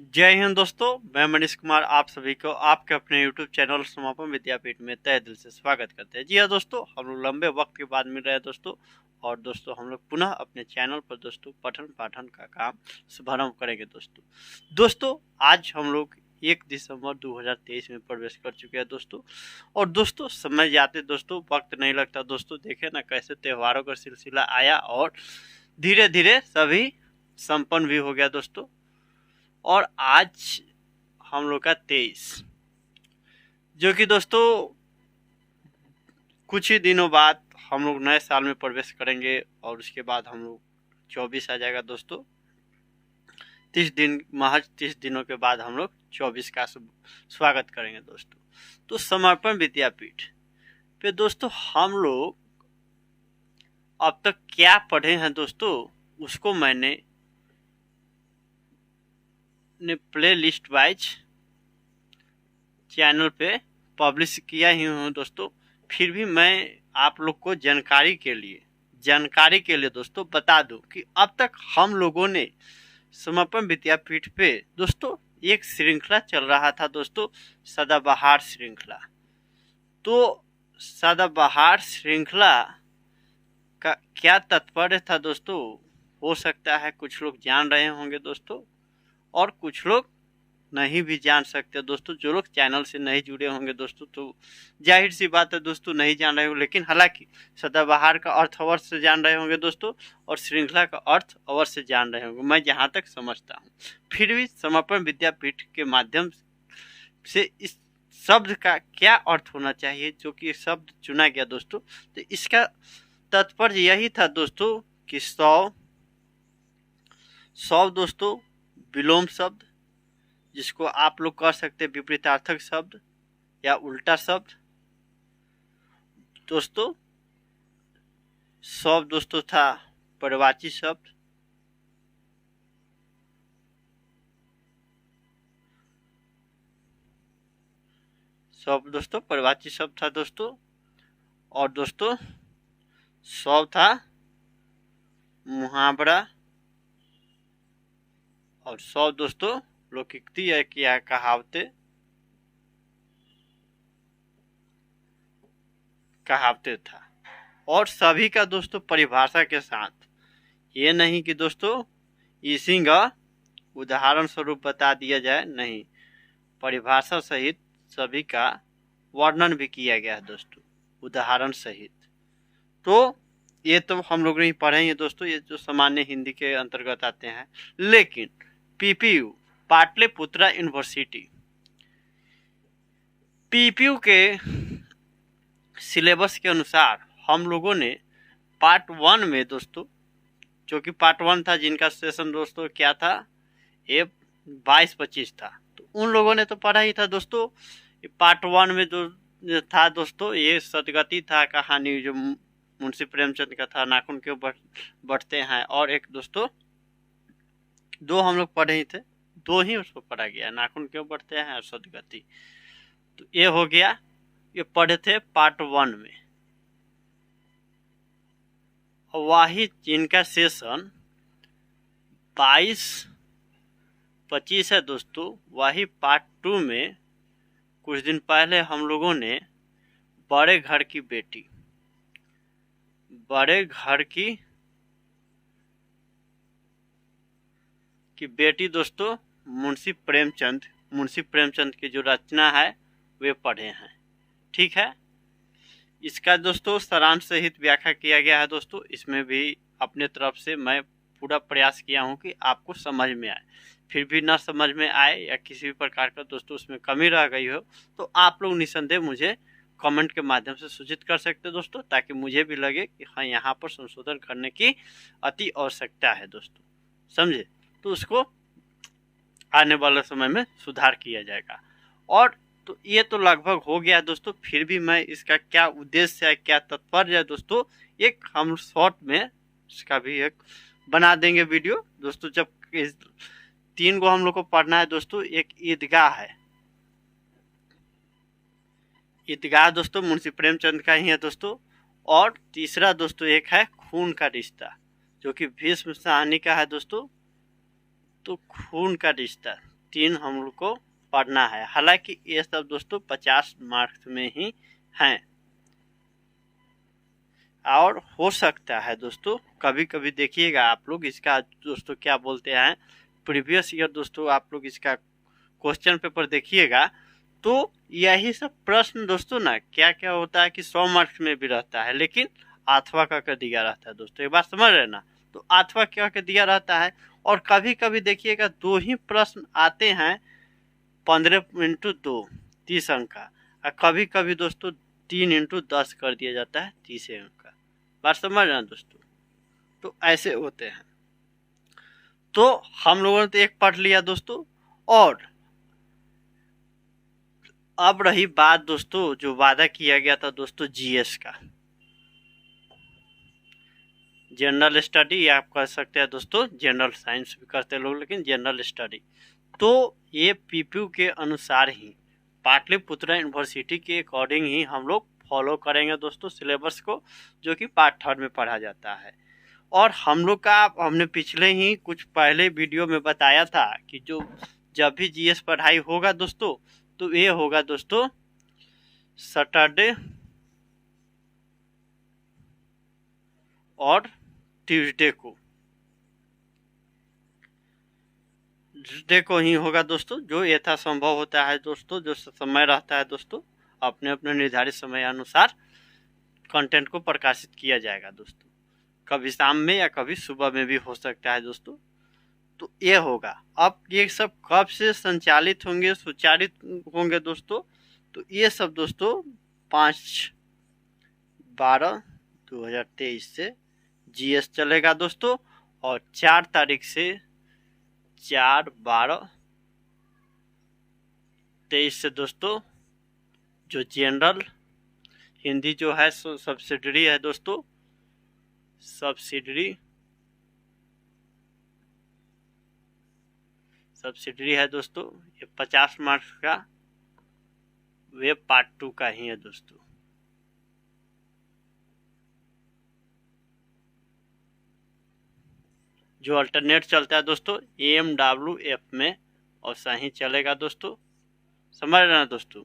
जय हिंद दोस्तों, मैं मनीष कुमार आप सभी को आपके अपने YouTube चैनल समापन विद्यापीठ में तहे दिल से स्वागत करते हैं। जी हाँ दोस्तों, हम लोग लंबे वक्त के बाद मिल रहे हैं दोस्तों। और दोस्तों हम लोग पुनः अपने चैनल पर दोस्तों पठन पाठन का काम शुभारंभ करेंगे दोस्तों आज हम लोग 1 दिसंबर 2023 में प्रवेश कर चुके हैं दोस्तों। और दोस्तों समय जाते दोस्तों वक्त नहीं लगता दोस्तों। देखे ना कैसे त्योहारों का सिलसिला आया और धीरे धीरे सभी संपन्न भी हो गया दोस्तों। और आज हम लोग का 23 जो कि दोस्तों कुछ ही दिनों बाद हम लोग नए साल में प्रवेश करेंगे। और उसके बाद हम लोग 24 आ जाएगा दोस्तों। 30 दिनों के बाद हम लोग 24 का स्वागत करेंगे दोस्तों। तो समर्पण विद्यापीठ पे दोस्तों हम लोग अब तक क्या पढ़े हैं दोस्तों, उसको मैंने प्ले लिस्ट वाइज चैनल पे पब्लिश किया ही हूँ दोस्तों। फिर भी मैं आप लोग को जानकारी के लिए दोस्तों बता दूं कि अब तक हम लोगों ने समर्पण विद्यापीठ पे दोस्तों एक श्रृंखला चल रहा था दोस्तों, सदाबहार श्रृंखला। तो सदाबहार श्रृंखला का क्या तात्पर्य था दोस्तों, हो सकता है कुछ लोग जान रहे होंगे दोस्तों और कुछ लोग नहीं भी जान सकते दोस्तों। जो लोग चैनल से नहीं जुड़े होंगे दोस्तों तो जाहिर सी बात है दोस्तों नहीं जान रहे होंगे, लेकिन हालांकि सदाबहार का अर्थ अवश्य से जान रहे होंगे दोस्तों और श्रृंखला का अर्थ अवश्य से जान रहे होंगे, मैं जहाँ तक समझता हूँ। फिर भी समर्पण विद्यापीठ के माध्यम से इस शब्द का क्या अर्थ होना चाहिए जो कि शब्द चुना गया दोस्तों, तो इसका तात्पर्य यही था दोस्तों कि सौ दोस्तों विलोम शब्द, जिसको आप लोग कह सकते हैं विपरीतार्थक शब्द या उल्टा शब्द दोस्तों। शब्द दोस्तों था परिवाची शब्द, शब्द दोस्तों परिवाची शब्द था दोस्तों। और दोस्तों शब्द था मुहावरा और शब्द दोस्तों लोकोक्ति या कहावते था। और सभी का दोस्तों परिभाषा के साथ, ये नहीं कि दोस्तों इसी का उदाहरण स्वरूप बता दिया जाए, नहीं, परिभाषा सहित सभी का वर्णन भी किया गया है दोस्तों उदाहरण सहित। तो ये तो हम लोग नहीं पढ़े हैं दोस्तों, ये जो सामान्य हिंदी के अंतर्गत आते हैं। लेकिन पीपीयू पाटलिपुत्रा यूनिवर्सिटी पीपीयू के सिलेबस के अनुसार हम लोगों ने पार्ट 1 में दोस्तों, जो कि पार्ट 1 था जिनका सेशन दोस्तों क्या था, ये 22-25 था, तो उन लोगों ने तो पढ़ा ही था दोस्तों। पार्ट 1 में जो था दोस्तों ये सदगति था, कहानी जो मुंशी प्रेमचंद का था, नाखून क्यों बढ़ते हैं। और एक दोस्तों 2 हम लोग पढ़े ही थे, 2 ही उसको पढ़ा गया, नाखून क्यों बढ़ते हैं और सदगति। तो ये हो गया, ये पढ़े थे पार्ट 1 में। वही जिनका सेशन 22-25 है दोस्तों, वही पार्ट 2 में कुछ दिन पहले हम लोगों ने बड़े घर की बेटी दोस्तों मुंशी प्रेमचंद की जो रचना है वे पढ़े हैं। ठीक है, इसका दोस्तों सारांश सहित व्याख्या किया गया है दोस्तों। इसमें भी अपने तरफ से मैं पूरा प्रयास किया हूं कि आपको समझ में आए। फिर भी ना समझ में आए या किसी भी प्रकार का दोस्तों उसमें कमी रह गई हो तो आप लोग निसंदेह मुझे कमेंट के माध्यम से सूचित कर सकते हैं दोस्तों, ताकि मुझे भी लगे कि हाँ यहाँ पर संशोधन करने की अति आवश्यकता है दोस्तों, समझे। तो उसको आने वाले समय में सुधार किया जाएगा। और तो ये तो लगभग हो गया दोस्तों। फिर भी मैं इसका क्या उद्देश्य है, क्या तात्पर्य है दोस्तों, एक हम शॉर्ट में इसका भी एक बना देंगे वीडियो दोस्तों। जब 3 को हम लोग को पढ़ना है दोस्तों, एक ईदगाह है, ईदगाह दोस्तों मुंशी प्रेमचंद का ही है दोस्तों। और तीसरा दोस्तों एक है खून का रिश्ता, जो कि भीष्म साहनी का है दोस्तों। तो खून का रिश्ता 3 हम लोग को पढ़ना है। हालांकि ये सब दोस्तों 50 मार्क्स में ही हैं, और हो सकता है दोस्तों कभी कभी देखिएगा आप लोग इसका दोस्तों क्या बोलते हैं प्रीवियस ईयर दोस्तों आप लोग इसका क्वेश्चन पेपर देखिएगा तो यही सब प्रश्न दोस्तों ना क्या क्या होता है कि 100 मार्क्स में भी रहता है, लेकिन अथवा का दिया रहता है दोस्तों। एक बात समझ रहे ना, तो अथवा क्या का दिया रहता है। और कभी कभी देखिएगा 2 ही प्रश्न आते हैं 15 × 2 30 अंक का, और कभी कभी दोस्तों 3 × 10 कर दिया जाता है 30 अंक का। बात समझ रहे हैं दोस्तों, तो ऐसे होते हैं। तो हम लोगों ने तो एक पढ़ लिया दोस्तों, और अब रही बात दोस्तों जो वादा किया गया था दोस्तों जीएस का, जनरल स्टडी आप कह सकते हैं दोस्तों, जनरल साइंस भी करते लोग, लेकिन जनरल स्टडी। तो ये पीपीयू के अनुसार ही पाटलिपुत्र यूनिवर्सिटी के अकॉर्डिंग ही हम लोग फॉलो करेंगे दोस्तों सिलेबस को, जो कि पार्ट 3 में पढ़ा जाता है। और हम लोग का हमने पिछले ही कुछ पहले वीडियो में बताया था कि जो जब भी जीएस पढ़ाई होगा दोस्तों, तो ये होगा दोस्तों सैटरडे और ट्यूसडे को ही होगा दोस्तों, जो यथासंभव होता है दोस्तों, जो समय रहता है दोस्तों अपने अपने निर्धारित समय अनुसार कंटेंट को प्रकाशित किया जाएगा दोस्तों। कभी शाम में या कभी सुबह में भी हो सकता है दोस्तों। तो ये होगा। अब ये सब कब से संचालित होंगे, सुचारित होंगे दोस्तों, तो ये सब दोस्तों 5/12/2023 से जीएस चलेगा दोस्तों, और 4 तारीख से 4/12/23 से दोस्तों जो जनरल हिंदी जो है सब्सिडरी है दोस्तों, सब्सिडरी है दोस्तों, ये 50 मार्क्स का, वे पार्ट 2 का ही है दोस्तों। जो अल्टरनेट चलता है दोस्तों AMWF में, और सही चलेगा दोस्तों। समझ रहे हैं दोस्तों,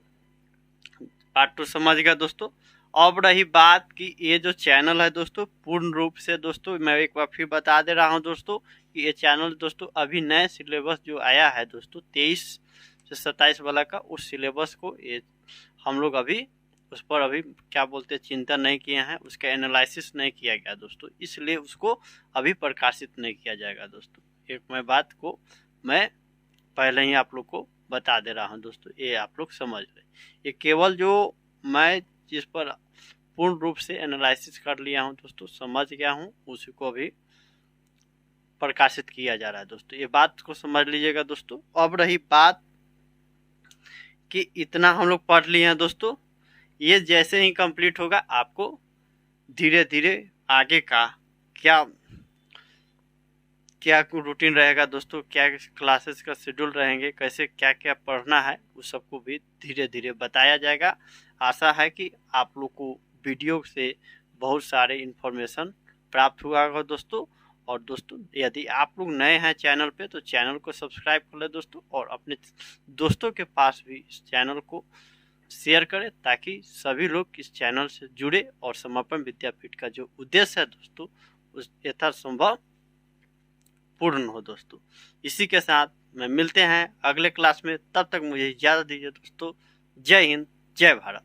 पार्ट 2 समझ गया दोस्तों। अब रही बात कि ये जो चैनल है दोस्तों पूर्ण रूप से दोस्तों, मैं एक बार फिर बता दे रहा हूँ दोस्तों कि ये चैनल दोस्तों अभी नए सिलेबस जो आया है दोस्तों 23 से 27 वाला का, उस सिलेबस को ये हम लोग अभी उस पर अभी क्या बोलते हैं चिंतन नहीं किए हैं, उसका एनालिसिस नहीं किया गया दोस्तों, इसलिए उसको अभी प्रकाशित नहीं किया जाएगा दोस्तों। एक मैं बात को मैं पहले ही आप लोग को बता दे रहा हूँ दोस्तों, ये आप लोग समझ रहे। ये केवल जो मैं जिस पर पूर्ण रूप से एनालिसिस कर लिया हूँ दोस्तों, समझ गया हूँ, उसी को भी प्रकाशित किया जा रहा है दोस्तों। ये बात को समझ लीजिएगा दोस्तों। अब रही बात कि इतना हम लोग पढ़ लिए हैं दोस्तों, ये जैसे ही कंप्लीट होगा आपको धीरे धीरे आगे का क्या क्या रूटीन रहेगा दोस्तों, क्या क्लासेस का शेड्यूल रहेंगे, कैसे क्या क्या पढ़ना है, उस सबको भी धीरे धीरे बताया जाएगा। आशा है कि आप लोग को वीडियो से बहुत सारे इन्फॉर्मेशन प्राप्त हुआ होगा दोस्तों। और दोस्तों यदि आप लोग नए हैं चैनल पे तो चैनल को सब्सक्राइब कर ले दोस्तों, और अपने दोस्तों के पास भी इस चैनल को शेयर करें, ताकि सभी लोग इस चैनल से जुड़े और समर्पण विद्यापीठ का जो उद्देश्य है दोस्तों उस यथासंभव पूर्ण हो दोस्तों। इसी के साथ मैं मिलते हैं अगले क्लास में, तब तक मुझे इजाज़त दीजिए दोस्तों। जय हिंद, जय भारत।